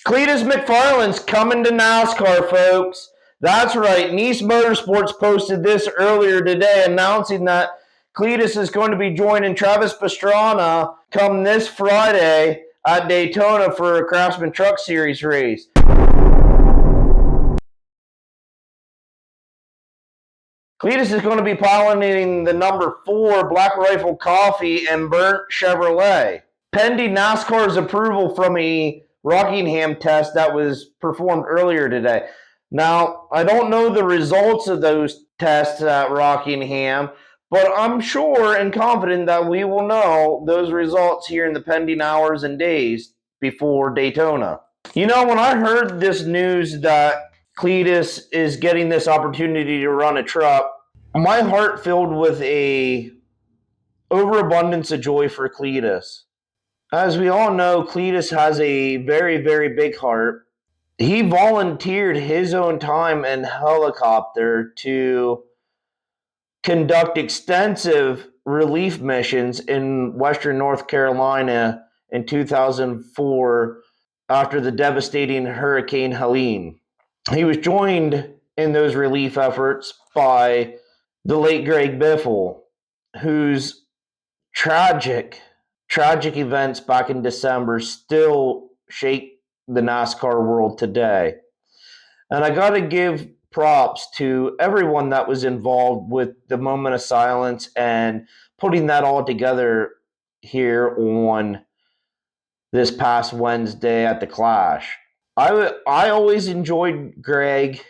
Cletus McFarland's coming to NASCAR, folks. That's right. Nice Motorsports posted this earlier today announcing that Cletus is going to be joining Travis Pastrana come this Friday at Daytona for a Craftsman Truck Series race. Cletus is going to be piloting the number 4 Black Rifle Coffee and Burnt Chevrolet, pending NASCAR's approval from a Rockingham test that was performed earlier today. Now, I don't know the results of those tests at Rockingham, but I'm sure and confident that we will know those results here in the pending hours and days before Daytona. You know, when I heard this news that Cletus is getting this opportunity to run a truck, my heart filled with a overabundance of joy for Cletus. As we all know, Cletus has a very, very big heart. He volunteered his own time and helicopter to conduct extensive relief missions in western North Carolina in 2004 after the devastating Hurricane Helene. He was joined in those relief efforts by the late Greg Biffle, whose tragic events back in December still shake the NASCAR world today. And I got to give props to everyone that was involved with the moment of silence and putting that all together here on this past Wednesday at the Clash. I always enjoyed Greg.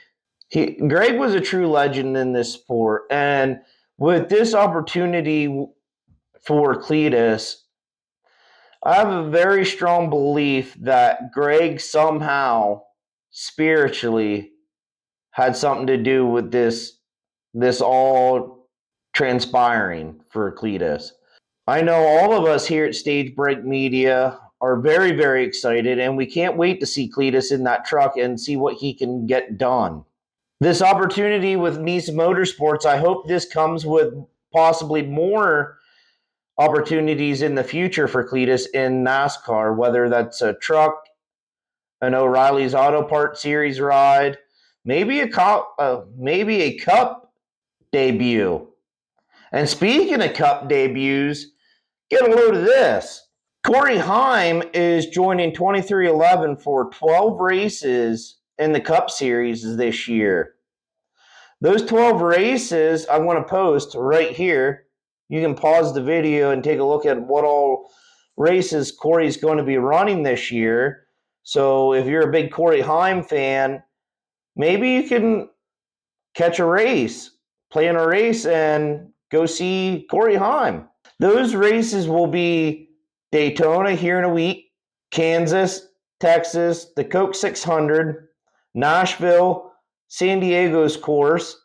Greg was a true legend in this sport, and with this opportunity for Cletus, I have a very strong belief that Greg somehow spiritually had something to do with this all transpiring for Cletus. I know all of us here at Stage Break Media are very, very excited, and we can't wait to see Cletus in that truck and see what he can get done. This opportunity with Nice Motorsports, I hope this comes with possibly more opportunities in the future for Cletus in NASCAR, whether that's a truck, an O'Reilly's Auto Parts Series ride, maybe a Cup debut. And speaking of Cup debuts, get a load of this. Corey Heim is joining 2311 for 12 races in the Cup Series this year. Those 12 races I'm going to post right here. You can pause the video and take a look at what all races Corey's going to be running this year. So if you're a big Corey Heim fan, maybe you can catch a race, play in a race, and go see Corey Heim. Those races will be Daytona here in a week, Kansas, Texas, the Coke 600, Nashville, San Diego's course,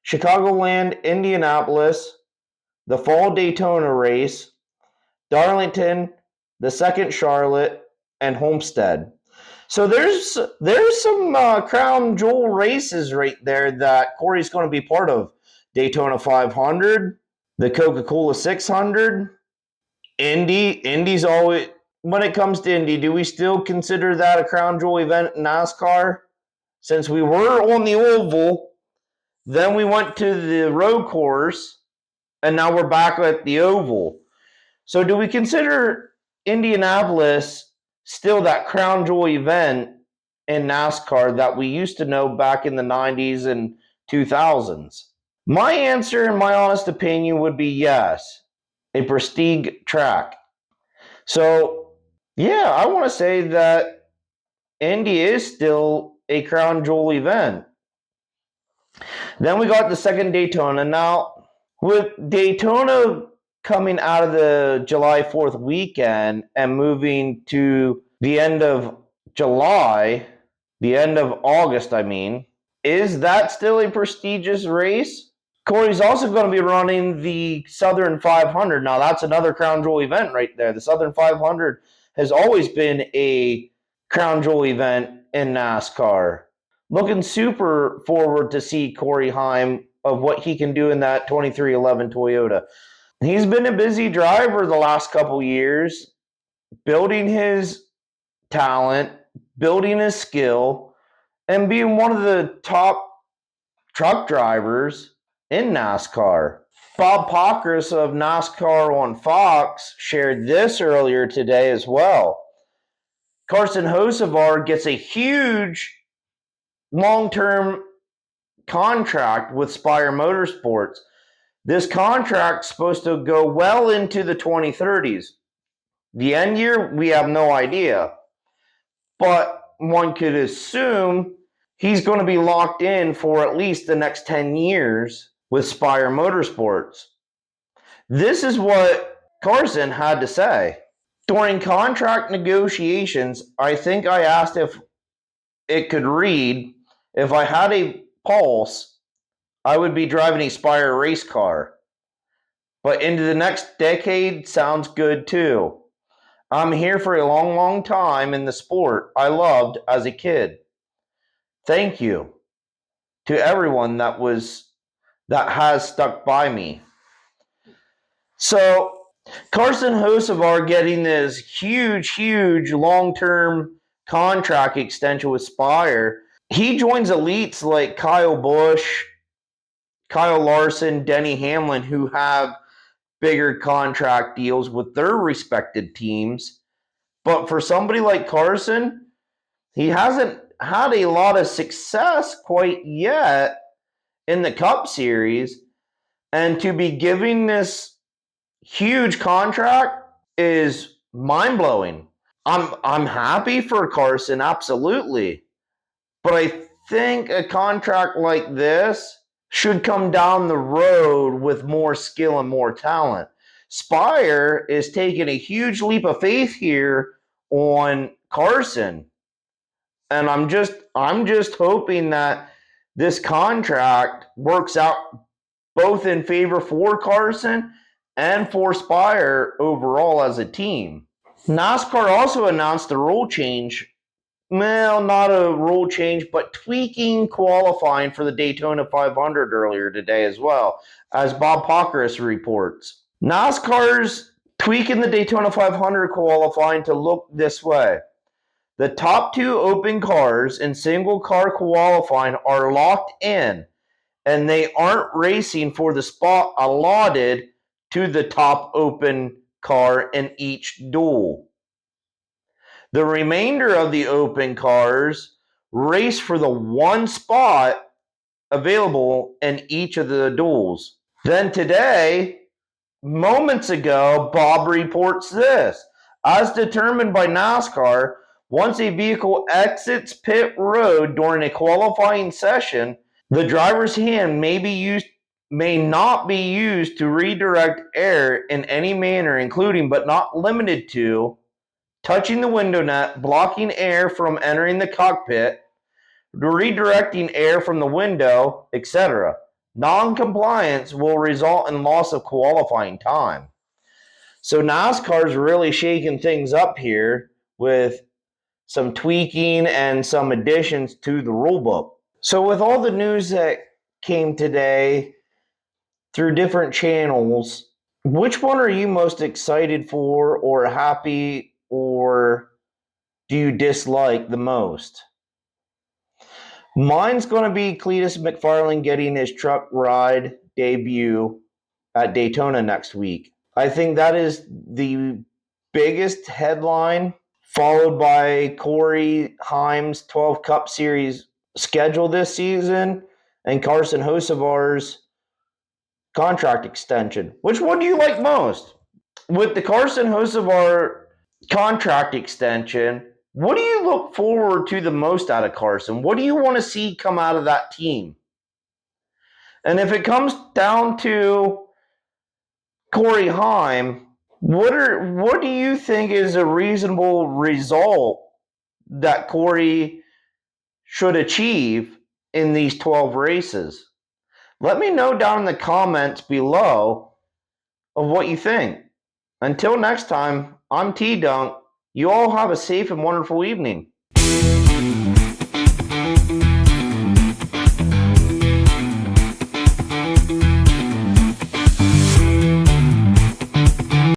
Chicagoland, Indianapolis, the Fall Daytona race, Darlington, the second Charlotte, and Homestead. So there's some crown jewel races right there that Corey's going to be part of. Daytona 500, the Coca-Cola 600, Indy's always, when it comes to Indy, do we still consider that a crown jewel event in NASCAR? Since we were on the oval, then we went to the road course, and now we're back at the oval. So do we consider Indianapolis still that crown jewel event in NASCAR that we used to know back in the 90s and 2000s? My answer, in my honest opinion, would be yes. A prestige track. So, yeah, I want to say that Indy is still a crown jewel event. Then we got the second Daytona. Now, with Daytona coming out of the July 4th weekend and moving to the end of July, the end of August, I mean, is that still a prestigious race? Corey's also going to be running the Southern 500. Now, that's another crown jewel event right there. The Southern 500 has always been a crown jewel event in NASCAR. Looking super forward to see Corey Heim of what he can do in that 2311 Toyota. He's been a busy driver the last couple years, building his talent, building his skill, and being one of the top truck drivers in NASCAR. Bob Pockrass of NASCAR on Fox shared this earlier today as well. Carson Hocevar gets a huge long-term contract with Spire Motorsports. This contract's supposed to go well into the 2030s. The end year, we have no idea. But one could assume he's going to be locked in for at least the next 10 years with Spire Motorsports. This is what Carson had to say. During contract negotiations, I think I asked if it could read, if I had a pulse, I would be driving a Spire race car. But into the next decade sounds good too. I'm here for a long, long time in the sport I loved as a kid. Thank you to everyone that has stuck by me. So Carson Hocevar getting this huge long-term contract extension with Spire. He joins elites like Kyle Busch, Kyle Larson, Denny Hamlin, who have bigger contract deals with their respected teams. But for somebody like Carson, he hasn't had a lot of success quite yet in the Cup Series. And to be giving this huge contract is mind-blowing. I'm happy for Carson, absolutely. But I think a contract like this should come down the road with more skill and more talent. Spire is taking a huge leap of faith here on Carson. And I'm just hoping that this contract works out both in favor for Carson and for Spire overall as a team. NASCAR also announced a rule change. Well, not a rule change, but tweaking qualifying for the Daytona 500 earlier today as well, as Bob Pockrass reports. NASCAR's tweaking the Daytona 500 qualifying to look this way. The top two open cars in single car qualifying are locked in, and they aren't racing for the spot allotted to the top open car in each duel. The remainder of the open cars race for the one spot available in each of the duels. Then today, moments ago, Bob reports this. As determined by NASCAR, once a vehicle exits pit road during a qualifying session, the driver's hand may not be used to redirect air in any manner, including but not limited to touching the window net, blocking air from entering the cockpit, redirecting air from the window, etc. Non-compliance will result in loss of qualifying time. So NASCAR's really shaking things up here with some tweaking and some additions to the rulebook. So with all the news that came today through different channels, which one are you most excited for or happy or do you dislike the most? Mine's going to be Cletus McFarland getting his truck ride debut at Daytona next week. I think that is the biggest headline, followed by Corey Heim's 12 Cup Series schedule this season and Carson Hocevar's contract extension. Which one do you like most? With the Carson Hocevar contract extension, what do you look forward to the most out of Carson? What do you want to see come out of that team? And if it comes down to Corey Heim, what do you think is a reasonable result that Corey should achieve in these 12 races? Let me know down in the comments below of what you think. Until next time, I'm T-Dunk. You all have a safe and wonderful evening.